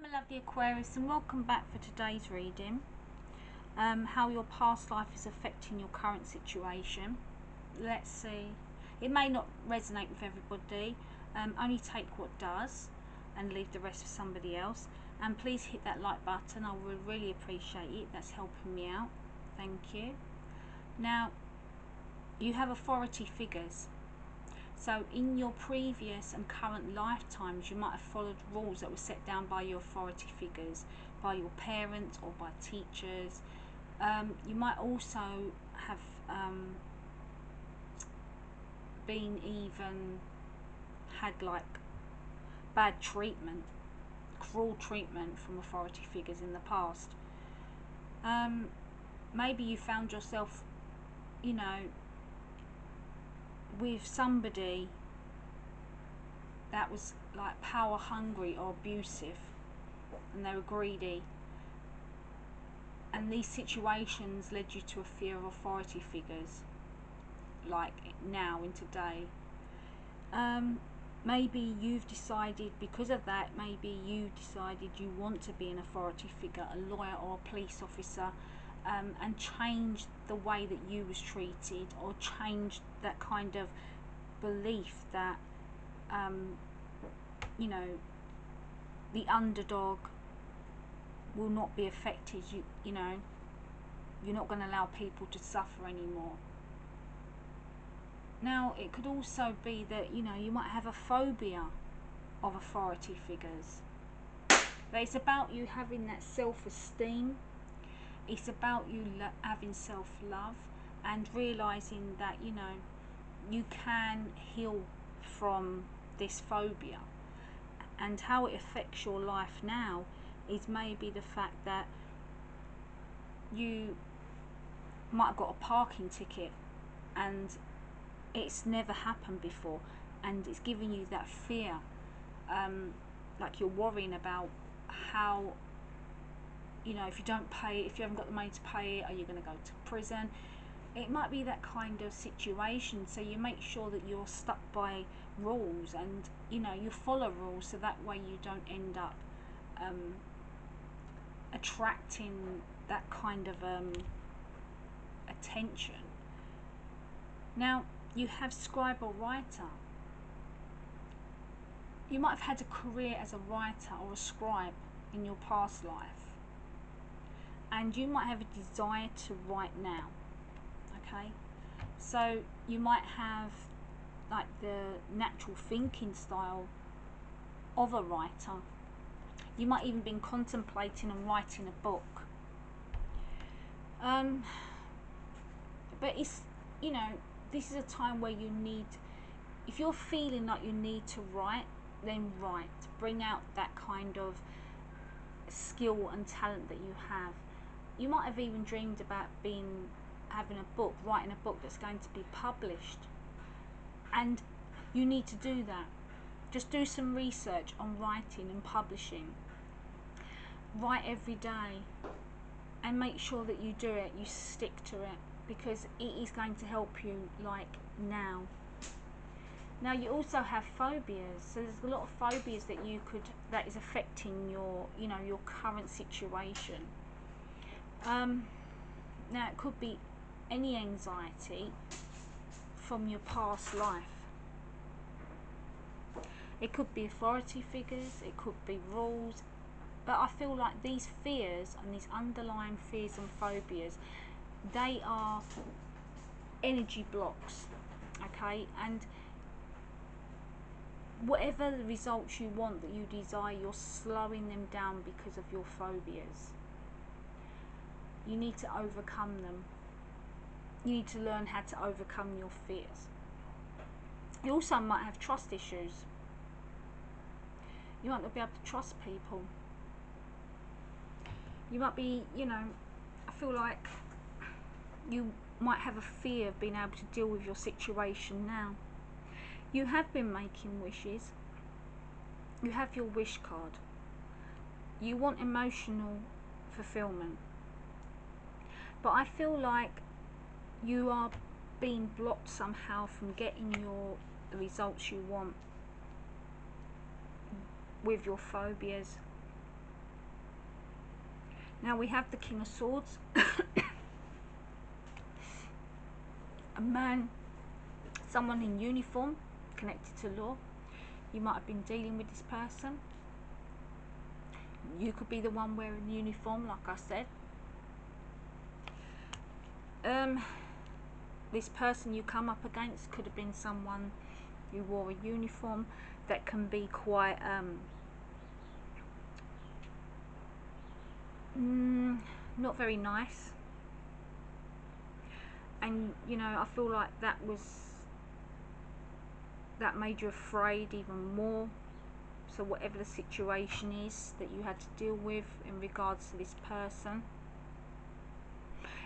my lovely Aquarius, and welcome back for today's reading. How your past life is affecting your current situation. Let's see. It may not resonate with everybody. Only take what does and leave the rest for somebody else. And please hit that like button. I would really appreciate it. That's helping me out. Thank you. Now, you have authority figures. So in your previous and current lifetimes, you might have followed rules that were set down by your authority figures, by your parents or by teachers. You might also have been even had like bad treatment, cruel treatment from authority figures in the past. Maybe you found yourself, you know, with somebody that was like power hungry or abusive, and they were greedy, and these situations led you to a fear of authority figures, like now in today. Maybe you've decided, because of that, maybe you decided you want to be an authority figure, a lawyer or a police officer, and change the way that you was treated, or change that kind of belief that you know, the underdog will not be affected. You know, you're not going to allow people to suffer anymore. Now, it could also be that, you know, you might have a phobia of authority figures. But it's about you having that self-esteem. It's about you having self-love and realizing that, you know, you can heal from this phobia. And how it affects your life now is maybe the fact that you might have got a parking ticket and it's never happened before, and it's giving you that fear, like you're worrying about how, you know, if you don't pay it, if you haven't got the money to pay it, are you going to go to prison? It might be that kind of situation. So you make sure that you're stuck by rules, and, you know, you follow rules, so that way you don't end up attracting that kind of attention. Now, you have scribe or writer. You might have had a career as a writer or a scribe in your past life, and you might have a desire to write now. Okay, so you might have like the natural thinking style of a writer. You might even been contemplating and writing a book. But it's, you know, this is a time where you need, if you're feeling like you need to write, then write. Bring out that kind of skill and talent that you have. You might have even dreamed about having a book, writing a book that's going to be published, and you need to do that. Just do some research on writing and publishing. Write every day, and make sure that you do it, you stick to it, because it is going to help you, like now. Now, you also have phobias. So there's a lot of phobias that is affecting your, you know, your current situation. Now, it could be any anxiety from your past life. It could be authority figures, it could be rules, but I feel like these fears and these underlying fears and phobias, they are energy blocks, okay? And whatever the results you want, that you desire, you're slowing them down because of your phobias. You need to overcome them. You need to learn how to overcome your fears. You also might have trust issues. You might not be able to trust people. You might be, you know, I feel like you might have a fear of being able to deal with your situation now. You have been making wishes. You have your wish card. You want emotional fulfillment. But I feel like you are being blocked somehow from getting the results you want with your phobias. Now we have the King of Swords. A man, someone in uniform, connected to law. You might have been dealing with this person. You could be the one wearing the uniform, like I said. This person you come up against could have been someone who wore a uniform that can be quite not very nice. And you know, I feel like that made you afraid even more. So whatever the situation is that you had to deal with in regards to this person,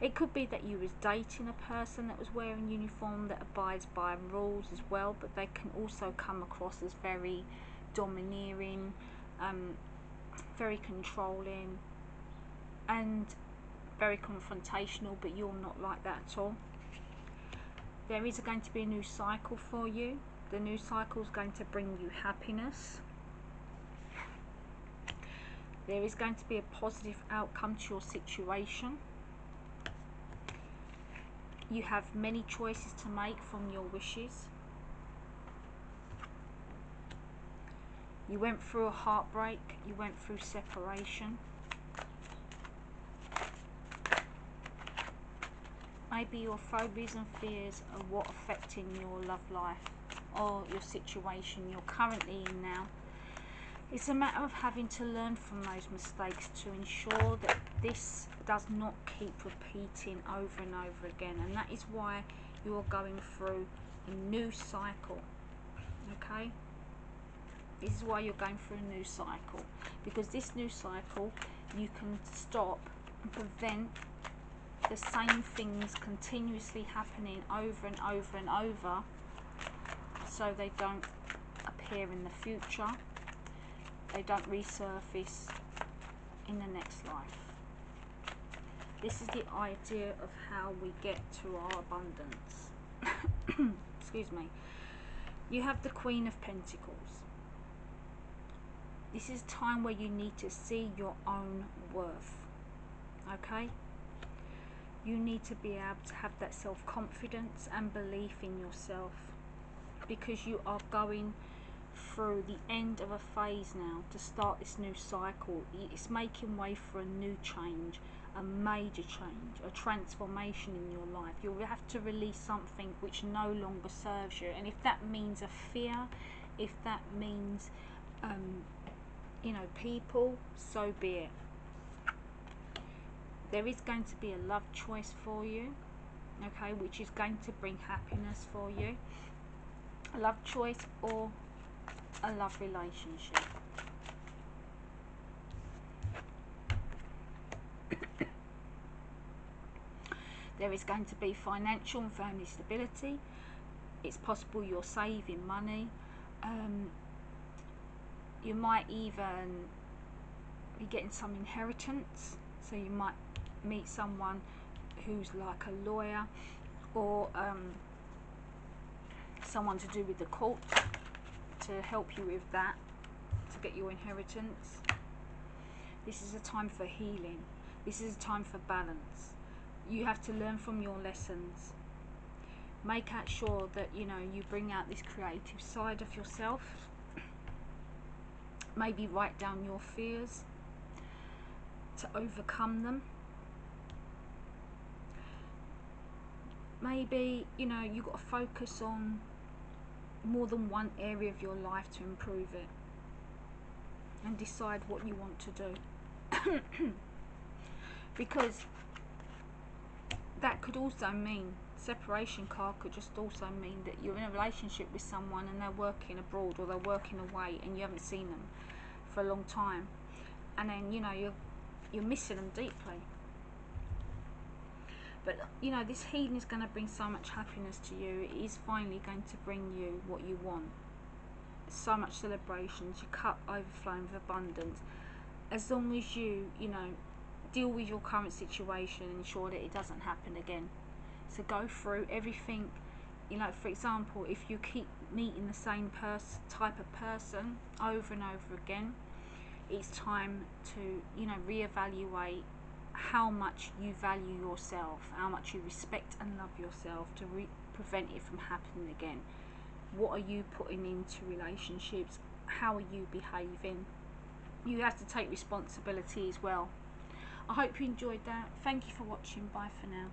it could be that you was dating a person that was wearing uniform that abides by rules as well, but they can also come across as very domineering, very controlling, and very confrontational, but you're not like that at all. There is going to be a new cycle for you. The new cycle is going to bring you happiness. There is going to be a positive outcome to your situation. You have many choices to make from your wishes. You went through a heartbreak. You went through separation. Maybe your phobias and fears are what affecting your love life or your situation you're currently in now. It's a matter of having to learn from those mistakes to ensure that this does not keep repeating over and over again, and that is why you are going through a new cycle. Okay, this is why you're going through a new cycle, because this new cycle you can stop and prevent the same things continuously happening over and over and over, so they don't appear in the future, they don't resurface in the next life. This is the idea of how we get to our abundance. Excuse me. You have the Queen of Pentacles. This is time where you need to see your own worth. Okay? You need to be able to have that self-confidence and belief in yourself, because you are going through the end of a phase now to start this new cycle. It's making way for a new change, a major change, a transformation in your life. You'll have to release something which no longer serves you, and if that means a fear, if that means you know, people, so be it. There is going to be a love choice for you, okay, which is going to bring happiness for you. A love choice or a love relationship. There is going to be financial and family stability. It's possible you're saving money. You might even be getting some inheritance. So you might meet someone who's like a lawyer, or someone to do with the court to help you with that, to get your inheritance. This is a time for healing. This is a time for balance. You have to learn from your lessons. Make sure that, you know, you bring out this creative side of yourself. Maybe write down your fears to overcome them. Maybe, you know, you've got to focus on more than one area of your life to improve it, and decide what you want to do. Because that could also mean, separation card could just also mean that you're in a relationship with someone and they're working abroad or they're working away and you haven't seen them for a long time, and then, you know, you're missing them deeply. But, you know, this healing is going to bring so much happiness to you. It is finally going to bring you what you want. So much celebrations, your cup overflowing with abundance. As long as you know, deal with your current situation and ensure that it doesn't happen again. So go through everything. You know, for example, if you keep meeting the same type of person over and over again, it's time to, you know, reevaluate how much you value yourself, how much you respect and love yourself to prevent it from happening again. What are you putting into relationships? How are you behaving? You have to take responsibility as well. I hope you enjoyed that. Thank you for watching. Bye for now.